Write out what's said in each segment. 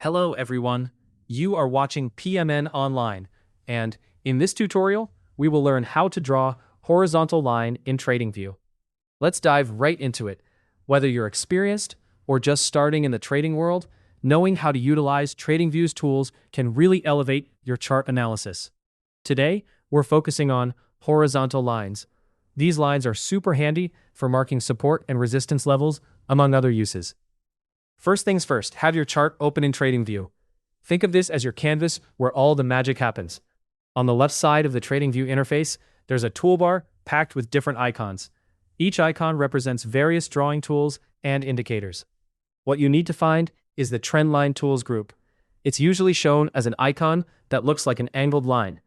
Hello everyone, you are watching PMN Online, and in this tutorial, we will learn how to draw horizontal line in TradingView. Let's dive right into it. Whether you're experienced or just starting in the trading world, knowing how to utilize TradingView's tools can really elevate your chart analysis. Today, we're focusing on horizontal lines. These lines are super handy for marking support and resistance levels, among other uses. First things first, have your chart open in TradingView. Think of this as your canvas where all the magic happens. On the left side of the TradingView interface, there's a toolbar packed with different icons. Each icon represents various drawing tools and indicators. What you need to find is the Trendline Tools group. It's usually shown as an icon that looks like an angled line.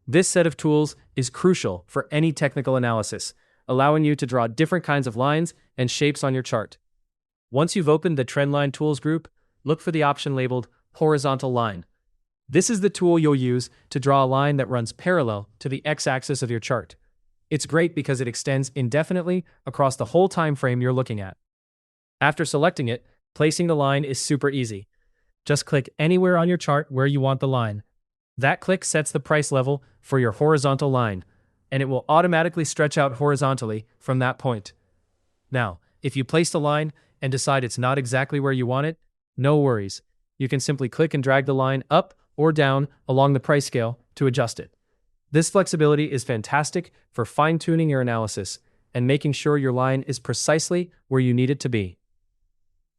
This set of tools is crucial for any technical analysis, allowing you to draw different kinds of lines and shapes on your chart. Once you've opened the Trendline Tools group, look for the option labeled Horizontal Line. This is the tool you'll use to draw a line that runs parallel to the x-axis of your chart. It's great because it extends indefinitely across the whole time frame you're looking at. After selecting it, placing the line is super easy. Just click anywhere on your chart where you want the line. That click sets the price level for your horizontal line, and it will automatically stretch out horizontally from that point. Now, if you place the line and decide it's not exactly where you want it, no worries. You can simply click and drag the line up or down along the price scale to adjust it. This flexibility is fantastic for fine-tuning your analysis and making sure your line is precisely where you need it to be.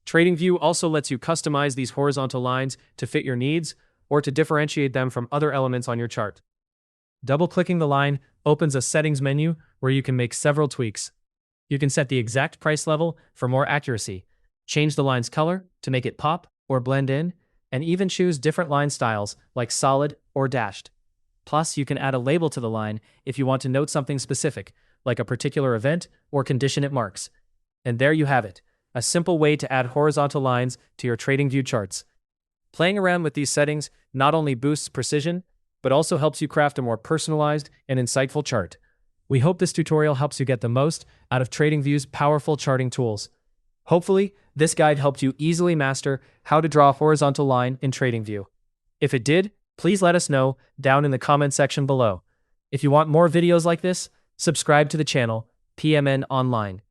TradingView also lets you customize these horizontal lines to fit your needs or to differentiate them from other elements on your chart. Double-clicking the line opens a settings menu where you can make several tweaks. You can set the exact price level for more accuracy, change the line's color to make it pop or blend in, and even choose different line styles like solid or dashed. Plus, you can add a label to the line if you want to note something specific, like a particular event or condition it marks. And there you have it, a simple way to add horizontal lines to your TradingView charts. Playing around with these settings not only boosts precision, but also helps you craft a more personalized and insightful chart. We hope this tutorial helps you get the most out of TradingView's powerful charting tools. Hopefully, this guide helped you easily master how to draw a horizontal line in TradingView. If it did, please let us know down in the comment section below. If you want more videos like this, subscribe to the channel, PMN Online.